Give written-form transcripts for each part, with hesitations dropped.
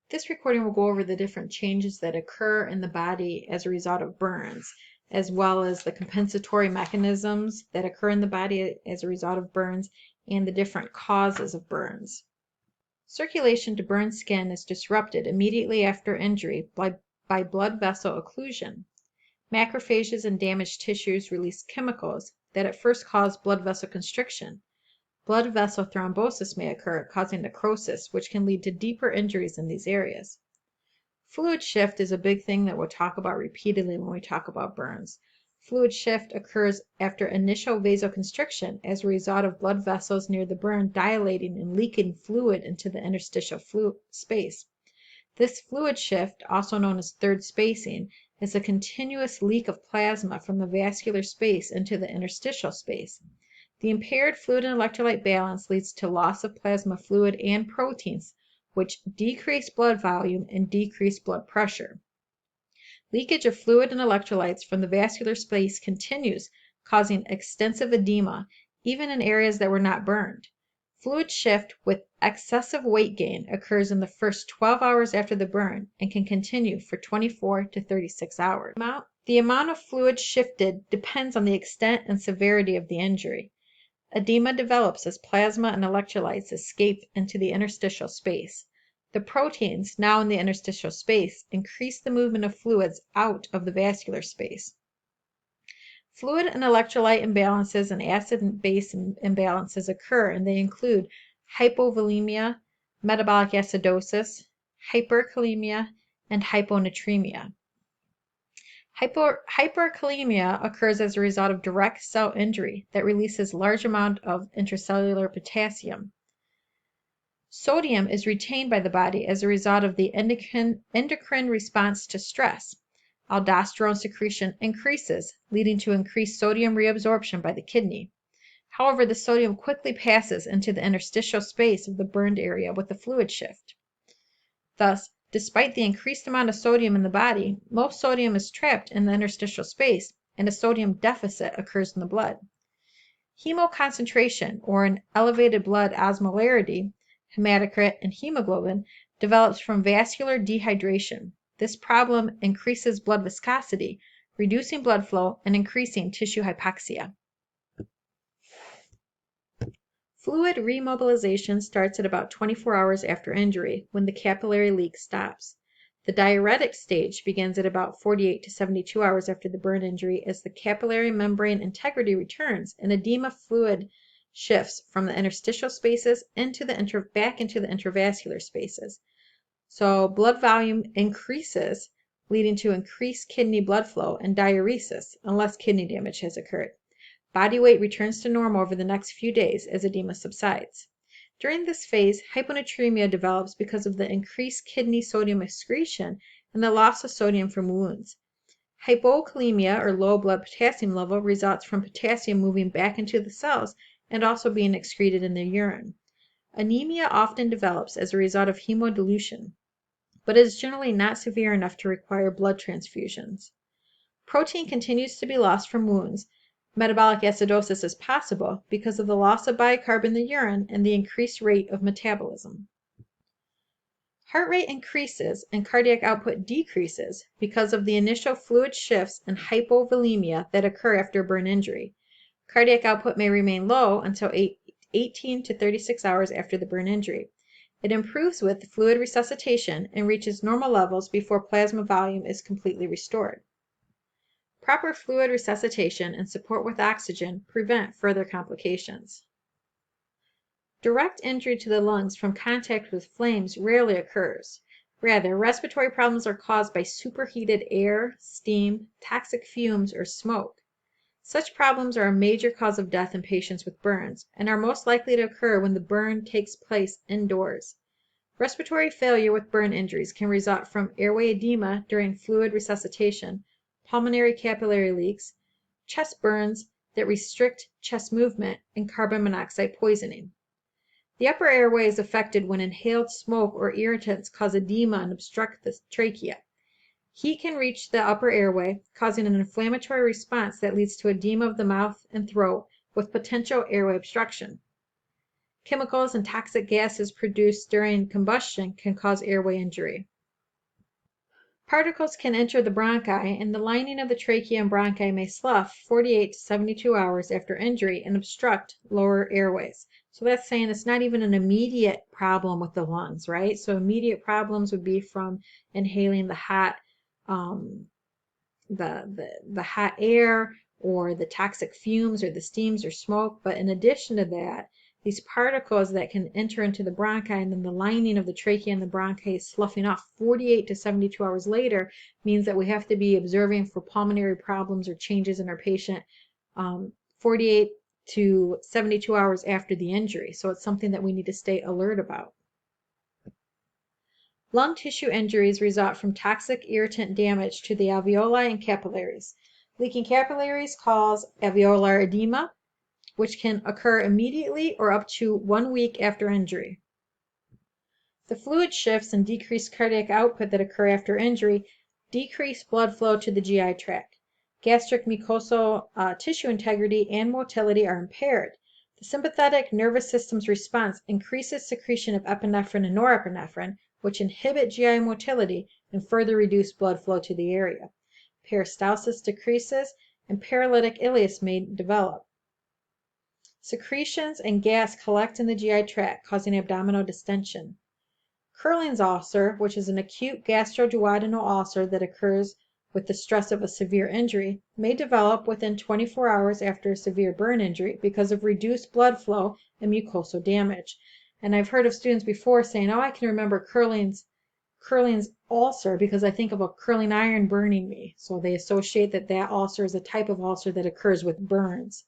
This recording will go over the different changes that occur in the body as a result of burns, as well as the compensatory mechanisms that occur in the body as a result of burns and the different causes of burns. Circulation to burned skin is disrupted immediately after injury by blood vessel occlusion. Macrophages in damaged tissues release chemicals that at first cause blood vessel constriction. Blood vessel thrombosis may occur, causing necrosis, which can lead to deeper injuries in these areas. Fluid shift is a big thing that we'll talk about repeatedly when we talk about burns. Fluid shift occurs after initial vasoconstriction as a result of blood vessels near the burn dilating and leaking fluid into the interstitial space. This fluid shift, also known as third spacing, is a continuous leak of plasma from the vascular space into the interstitial space. The impaired fluid and electrolyte balance leads to loss of plasma fluid and proteins, which decrease blood volume and decrease blood pressure. Leakage of fluid and electrolytes from the vascular space continues, causing extensive edema, even in areas that were not burned. Fluid shift with excessive weight gain occurs in the first 12 hours after the burn and can continue for 24 to 36 hours. The amount of fluid shifted depends on the extent and severity of the injury. Edema develops as plasma and electrolytes escape into the interstitial space. The proteins, now in the interstitial space, increase the movement of fluids out of the vascular space. Fluid and electrolyte imbalances and acid and base imbalances occur, and they include hypovolemia, metabolic acidosis, hyperkalemia, and hyponatremia. Hyperkalemia occurs as a result of direct cell injury that releases large amount of intracellular potassium. Sodium is retained by the body as a result of the endocrine response to stress. Aldosterone secretion increases, leading to increased sodium reabsorption by the kidney. However, the sodium quickly passes into the interstitial space of the burned area with the fluid shift. Thus, despite the increased amount of sodium in the body, most sodium is trapped in the interstitial space, and a sodium deficit occurs in the blood. Hemoconcentration, or an elevated blood osmolarity, hematocrit, and hemoglobin, develops from vascular dehydration. This problem increases blood viscosity, reducing blood flow and increasing tissue hypoxia. Fluid remobilization starts at about 24 hours after injury, when the capillary leak stops. The diuretic stage begins at about 48 to 72 hours after the burn injury as the capillary membrane integrity returns and edema fluid shifts from the interstitial spaces back into the intravascular spaces. So blood volume increases, leading to increased kidney blood flow and diuresis, unless kidney damage has occurred. Body weight returns to normal over the next few days as edema subsides. During this phase, hyponatremia develops because of the increased kidney sodium excretion and the loss of sodium from wounds. Hypokalemia, or low blood potassium level, results from potassium moving back into the cells and also being excreted in the urine. Anemia often develops as a result of hemodilution, but is generally not severe enough to require blood transfusions. Protein continues to be lost from wounds. Metabolic acidosis is possible because of the loss of bicarb in the urine and the increased rate of metabolism. Heart rate increases and cardiac output decreases because of the initial fluid shifts and hypovolemia that occur after a burn injury. Cardiac output may remain low until 18 to 36 hours after the burn injury. It improves with fluid resuscitation and reaches normal levels before plasma volume is completely restored. Proper fluid resuscitation and support with oxygen prevent further complications. Direct injury to the lungs from contact with flames rarely occurs. Rather, respiratory problems are caused by superheated air, steam, toxic fumes, or smoke. Such problems are a major cause of death in patients with burns and are most likely to occur when the burn takes place indoors. Respiratory failure with burn injuries can result from airway edema during fluid resuscitation, pulmonary capillary leaks, chest burns that restrict chest movement, and carbon monoxide poisoning. The upper airway is affected when inhaled smoke or irritants cause edema and obstruct the trachea. Heat can reach the upper airway, causing an inflammatory response that leads to edema of the mouth and throat with potential airway obstruction. chemicals and toxic gases produced during combustion can cause airway injury. Particles can enter the bronchi, and the lining of the trachea and bronchi may slough 48 to 72 hours after injury and obstruct lower airways. So that's saying it's not even an immediate problem with the lungs, right? So immediate problems would be from inhaling the hot, the hot air, or the toxic fumes, or the steams or smoke. But in addition to that, these particles that can enter into the bronchi, and then the lining of the trachea and the bronchi sloughing off 48 to 72 hours later, means that we have to be observing for pulmonary problems or changes in our patient 48 to 72 hours after the injury. So it's something that we need to stay alert about. Lung tissue injuries result from toxic irritant damage to the alveoli and capillaries. Leaking capillaries cause alveolar edema, which can occur immediately or up to 1 week after injury. The fluid shifts and decreased cardiac output that occur after injury decrease blood flow to the GI tract. Gastric mucosal tissue integrity and motility are impaired. The sympathetic nervous system's response increases secretion of epinephrine and norepinephrine, which inhibit GI motility and further reduce blood flow to the area. Peristalsis decreases, and paralytic ileus may develop. Secretions and gas collect in the GI tract, causing abdominal distension. Curling's ulcer, which is an acute gastroduodenal ulcer that occurs with the stress of a severe injury, may develop within 24 hours after a severe burn injury because of reduced blood flow and mucosal damage. And I've heard of students before saying, oh, I can remember Curling's ulcer because I think of a curling iron burning me. So they associate that ulcer is a type of ulcer that occurs with burns.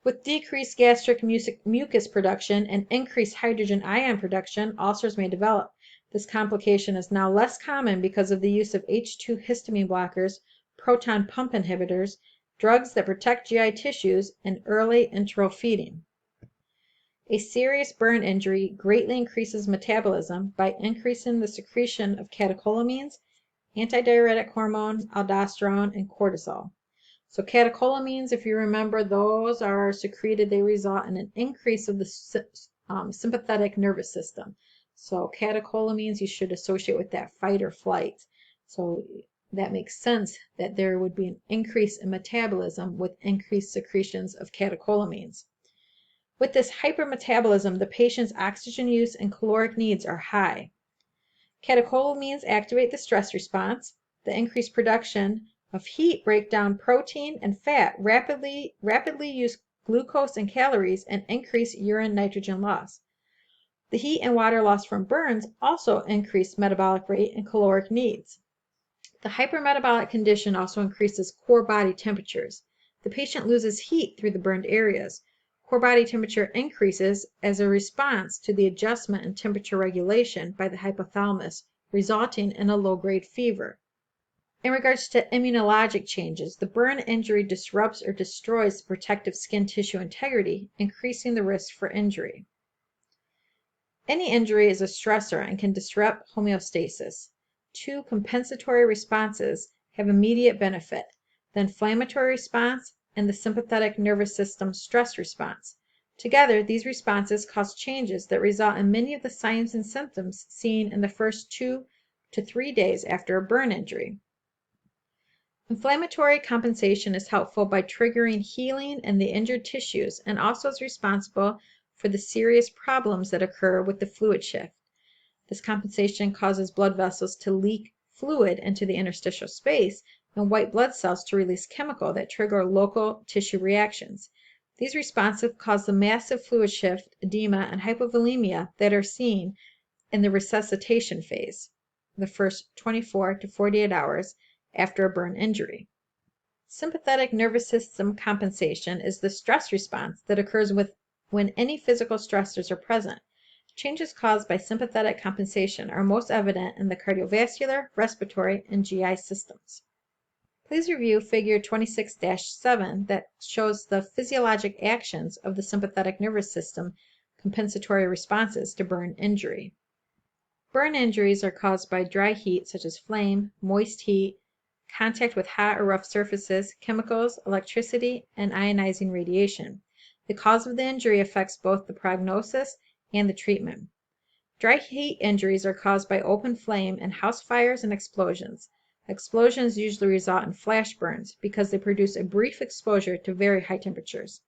With decreased gastric mucus production and increased hydrogen ion production, ulcers may develop. This complication is now less common because of the use of H2 histamine blockers, proton pump inhibitors, drugs that protect GI tissues, and early enteral feeding. A serious burn injury greatly increases metabolism by increasing the secretion of catecholamines, antidiuretic hormone, aldosterone, and cortisol. So catecholamines, if you remember, those are secreted. They result in an increase of the sympathetic nervous system. So catecholamines you should associate with that fight or flight. So that makes sense that there would be an increase in metabolism with increased secretions of catecholamines. With this hypermetabolism, the patient's oxygen use and caloric needs are high. Catecholamines activate the stress response. The increased production of heat break down protein and fat, rapidly use glucose and calories, and increase urine nitrogen loss. The heat and water loss from burns also increase metabolic rate and caloric needs. The hypermetabolic condition also increases core body temperatures. The patient loses heat through the burned areas. Core body temperature increases as a response to the adjustment in temperature regulation by the hypothalamus, resulting in a low-grade fever. In regards to immunologic changes, the burn injury disrupts or destroys the protective skin tissue integrity, increasing the risk for injury. Any injury is a stressor and can disrupt homeostasis. Two compensatory responses have immediate benefit: the inflammatory response and the sympathetic nervous system stress response. Together, these responses cause changes that result in many of the signs and symptoms seen in the first 2 to 3 days after a burn injury. Inflammatory compensation is helpful by triggering healing in the injured tissues and also is responsible for the serious problems that occur with the fluid shift. This compensation causes blood vessels to leak fluid into the interstitial space and white blood cells to release chemical that trigger local tissue reactions. These responses cause the massive fluid shift, edema, and hypovolemia that are seen in the resuscitation phase, the first 24 to 48 hours after a burn injury. Sympathetic nervous system compensation is the stress response that occurs when any physical stressors are present. Changes caused by sympathetic compensation are most evident in the cardiovascular, respiratory, and GI systems. Please review Figure 26-7 that shows the physiologic actions of the sympathetic nervous system compensatory responses to burn injury. Burn injuries are caused by dry heat such as flame, moist heat, contact with hot or rough surfaces, chemicals, electricity, and ionizing radiation. The cause of the injury affects both the prognosis and the treatment. Dry heat injuries are caused by open flame and house fires and explosions. Explosions usually result in flash burns because they produce a brief exposure to very high temperatures.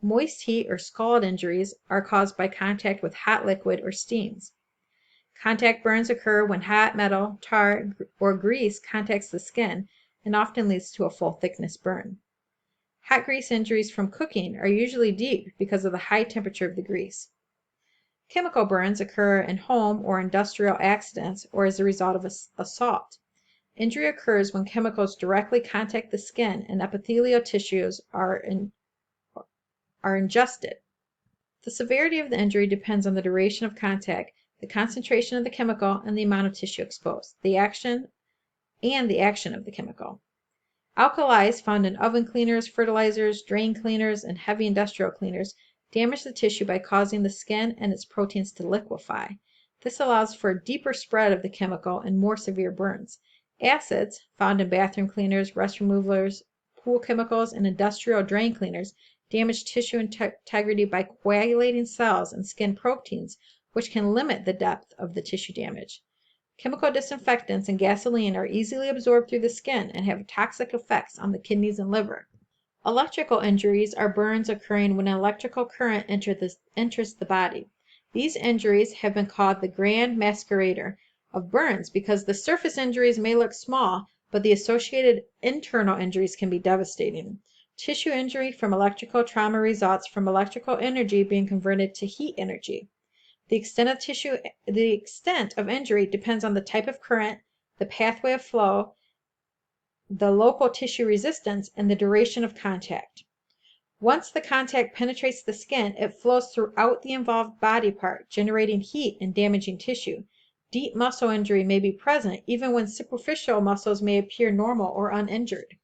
Moist heat or scald injuries are caused by contact with hot liquid or steams. Contact burns occur when hot metal, tar, or grease contacts the skin and often leads to a full thickness burn. Hot grease injuries from cooking are usually deep because of the high temperature of the grease. Chemical burns occur in home or industrial accidents or as a result of assault. Injury occurs when chemicals directly contact the skin and epithelial tissues are ingested. The severity of the injury depends on the duration of contact, the concentration of the chemical, and the amount of tissue exposed, the action of the chemical. Alkalis found in oven cleaners, fertilizers, drain cleaners, and heavy industrial cleaners damage the tissue by causing the skin and its proteins to liquefy. This allows for a deeper spread of the chemical and more severe burns. Acids, found in bathroom cleaners, rust removers, pool chemicals, and industrial drain cleaners, damage tissue integrity by coagulating cells and skin proteins, which can limit the depth of the tissue damage. Chemical disinfectants and gasoline are easily absorbed through the skin and have toxic effects on the kidneys and liver. Electrical injuries are burns occurring when an electrical current enters the body. These injuries have been called the grand masquerader of burns because the surface injuries may look small, but the associated internal injuries can be devastating. Tissue injury from electrical trauma results from electrical energy being converted to heat energy. The extent of injury depends on the type of current, the pathway of flow, the local tissue resistance, and the duration of contact. Once the contact penetrates the skin, it flows throughout the involved body part, generating heat and damaging tissue. Deep muscle injury may be present even when superficial muscles may appear normal or uninjured.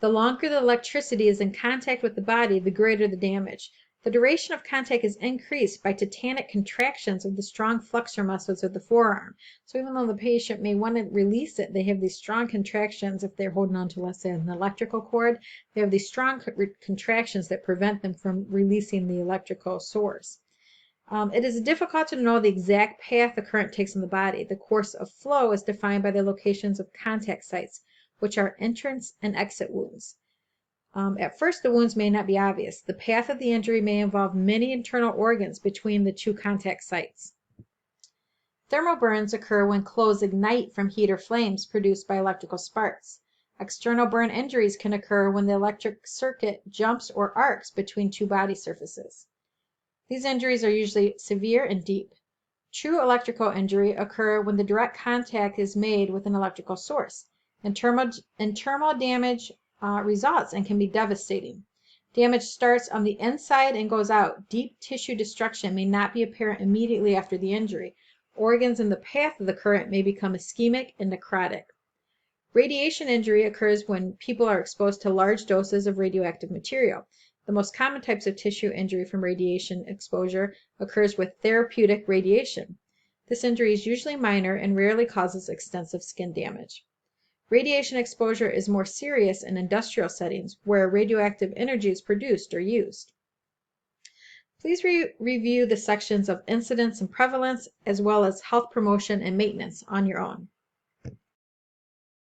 The longer the electricity is in contact with the body, the greater the damage. The duration of contact is increased by tetanic contractions of the strong flexor muscles of the forearm. So even though the patient may want to release it, they have these strong contractions. If they're holding on to, let's say, an electrical cord, they have these strong contractions that prevent them from releasing the electrical source. It is difficult to know the exact path the current takes in the body. The course of flow is defined by the locations of contact sites, which are entrance and exit wounds. At first, the wounds may not be obvious. The path of the injury may involve many internal organs between the two contact sites. Thermal burns occur when clothes ignite from heat or flames produced by electrical sparks. External burn injuries can occur when the electric circuit jumps or arcs between two body surfaces. These injuries are usually severe and deep. True electrical injury occur when the direct contact is made with an electrical source. Internal damage results and can be devastating. Damage starts on the inside and goes out. Deep tissue destruction may not be apparent immediately after the injury. Organs in the path of the current may become ischemic and necrotic. Radiation injury occurs when people are exposed to large doses of radioactive material. The most common types of tissue injury from radiation exposure occurs with therapeutic radiation. This injury is usually minor and rarely causes extensive skin damage. Radiation exposure is more serious in industrial settings where radioactive energy is produced or used. Please review the sections of incidence and prevalence as well as health promotion and maintenance on your own.